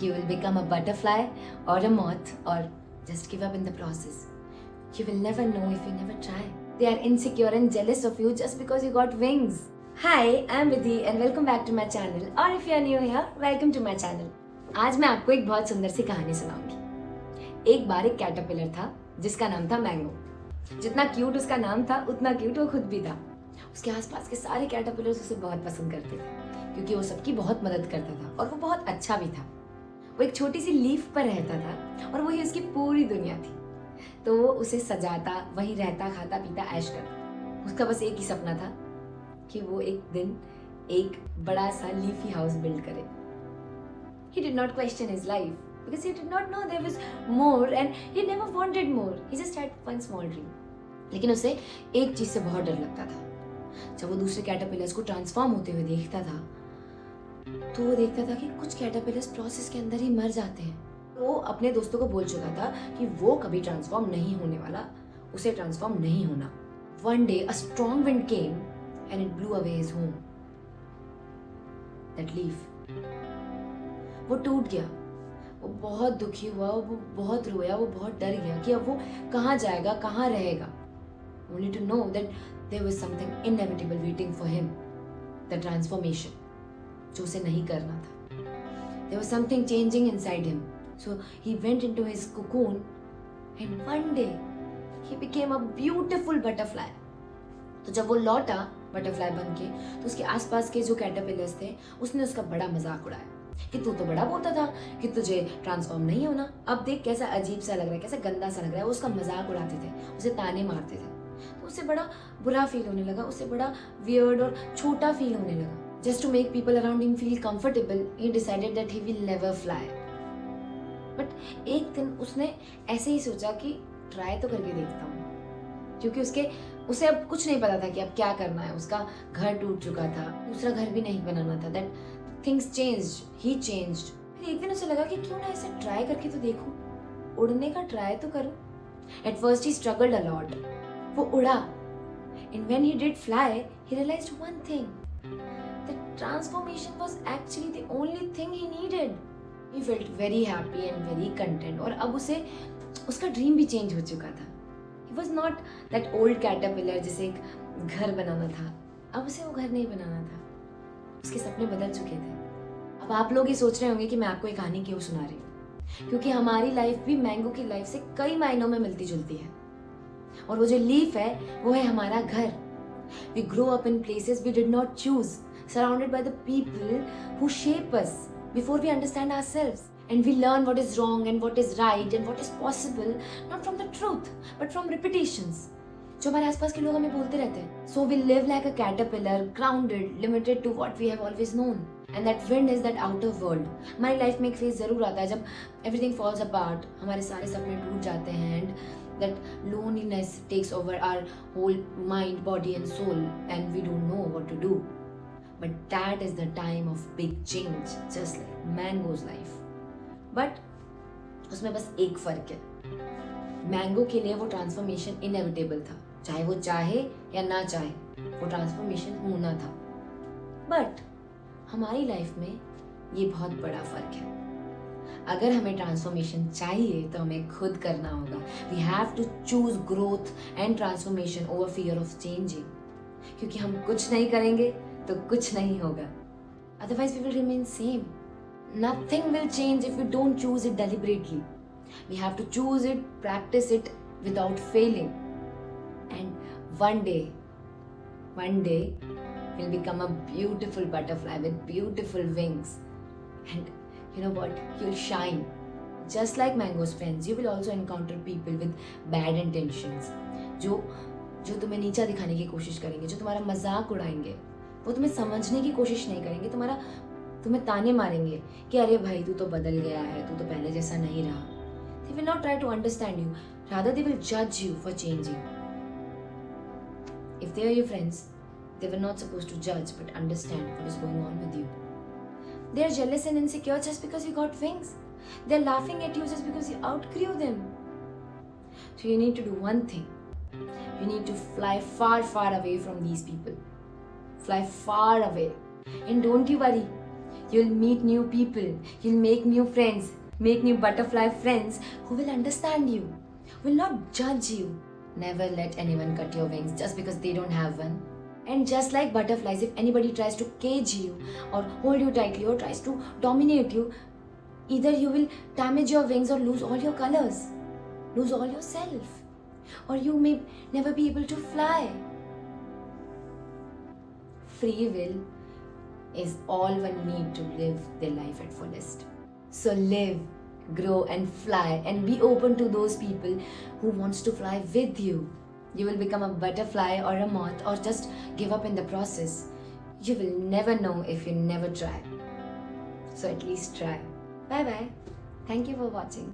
You will become a butterfly or a moth or just give up in the process. You will never know if you never try. They are insecure and jealous of you just because you got wings. Hi, I am Vidhi and welcome back to my channel. Or if you are new here, welcome to my channel. आज मैं आपको एक बहुत सुंदर सी कहानी सुनाऊंगी। एक बार एक caterpillar था जिसका नाम था मैंगो। जितना क्यूट उसका नाम था उतना क्यूट वो खुद भी था। उसके आसपास के सारे कैटरपिलर्स उसे बहुत पसंद करते थे क्योंकि वो सबकी बहुत मदद करता था और वो बहुत अच्छा भी था। वो एक छोटी सी लीफ पर रहता था और वही उसकी पूरी दुनिया थी। तो वो उसे सजाता, वहीं रहता, खाता पीता ऐश करता। उसका बस एक ही सपना था कि वो एक दिन एक बड़ा सा लीफी हाउस बिल्ड करे। He did not question his life because he did not know there was more and he never wanted more. He just had one small dream. लेकिन उसे एक चीज से बहुत डर लगता था। जब वो दूसरे कैटरपिलर्स को ट्रांसफॉर्म होते हुए देखता था तो वो देखता था कि कुछ कैटरपिलर्स प्रोसेस के अंदर ही मर जाते हैं। वो अपने दोस्तों को बोल चुका था कि वो कभी ट्रांसफॉर्म नहीं होने वाला, उसे ट्रांसफॉर्म नहीं होना। One day a strong wind came and it blew away his home. That leaf. वो टूट गया। वो बहुत दुखी हुआ, वो बहुत रोया, वो बहुत डर गया कि अब वो कहाँ जाएगा, कहाँ रहेगा। Only to know that there was something inevitable waiting for him, the transformation, जो उसे नहीं करना था। There was something changing inside him, so he went into his cocoon, and one day he became a beautiful butterfly. तो जब वो लौटा butterfly बन के तो उसके आसपास के जो कैटरपिलर्स थे उसने उसका बड़ा मजाक उड़ाया कि तू तो बड़ा बोलता था कि तुझे ट्रांसफॉर्म नहीं होना, अब देख कैसा अजीब सा लग रहा है, कैसा गंदा सा लग रहा है। वो उसका मजाक उड़ाते थे, उसे ताने मारते थे। तो उसे बड़ा बुरा फील होने लगा, उसे बड़ा वियर्ड और छोटा फील होने लगा। Just to make people around him feel comfortable he decided that he will never fly. But एक दिन उसने ऐसे ही सोचा कि ट्राई तो करके देखता हूँ, क्योंकि उसे अब कुछ नहीं पता था कि अब क्या करना है। उसका घर टूट चुका था, दूसरा घर भी नहीं बनाना था। That things changed, he changed. फिर एक दिन उसे लगा कि क्यों ना इसे ट्राई करके तो देखूं, उड़ने का ट्राई तो करूं। At first he struggled a lot. वो उड़ा, and when he did fly he realised one thing, that transformation was actually the only thing he needed. He felt very happy and very content. और अब उसे उसका dream भी change हो चुका था। He was not that old caterpillar जिसे एक घर बनाना था, अब उसे वो घर नहीं बनाना था। उसके सपने बदल चुके थे। अब आप लोग ये सोच रहे होंगे कि मैं आपको ये कहानी क्यों सुना रही हूँ, क्योंकि हमारी लाइफ भी मैंगो की लाइफ से कई मायनों में मिलती जुलती है। और वो जो लीफ है वो है हमारा घर। We grow up in places we did not choose, surrounded by the people who shape us before we understand ourselves. And we learn what is wrong and what is right and what is possible, not from the truth, but from repetitions. जो हमारे आसपास के लोग हमें बोलते रहते हैं। So we live like a caterpillar, grounded, limited to what we have always known. And that wind is that outer world. हमारी लाइफ में एक फेज जरूर आता है जब everything falls apart, हमारे सारे सपने टूट जाते हैं, and that loneliness takes over our whole mind, body and soul, and we don't know what to do. But that is the time of big change, just like Mango's life. But उसमें बस एक फर्क है। Mango के लिए वो transformation inevitable था, चाहे वो चाहे या ना चाहे, वो ट्रांसफॉर्मेशन होना था। बट हमारी लाइफ में ये बहुत बड़ा फर्क है। अगर हमें ट्रांसफॉर्मेशन चाहिए तो हमें खुद करना होगा। We have to choose growth and transformation over fear of changing, क्योंकि हम कुछ नहीं करेंगे तो कुछ नहीं होगा। Otherwise we will remain same. Nothing will change if we don't choose it deliberately. We have to choose it, practice it without failing. And one day, we'll become a beautiful butterfly with beautiful wings. And you know what? You'll shine. Just like Mango's friends, you will also encounter people with bad intentions. जो तुम्हें नीचा दिखाने की कोशिश करेंगे, जो तुम्हारा मजाक उड़ाएंगे, वो तुम्हें समझने की कोशिश नहीं करेंगे, तुम्हें ताने मारेंगे कि अरे भाई तू तो बदल गया है, तू तो पहले जैसा नहीं रहा। They will not try to understand you, rather they will judge you for changing. If they are your friends, they were not supposed to judge but understand what is going on with you. They are jealous and insecure just because you got wings. They are laughing at you just because you outgrew them. So you need to do one thing. You need to fly far, far away from these people. Fly far away. And don't you worry. You'll meet new people. You'll make new friends. Make new butterfly friends who will understand you, will not judge you. Never let anyone cut your wings just because they don't have one. And just like butterflies, if anybody tries to cage you or hold you tightly or tries to dominate you, either you will damage your wings or lose all your colors, lose all yourself, or you may never be able to fly. Free will is all one need to live their life at fullest. So live, grow and fly and be open to those people who wants to fly with you. You will become a butterfly or a moth or just give up in the process. You will never know if you never try. So at least try. Bye bye. Thank you for watching.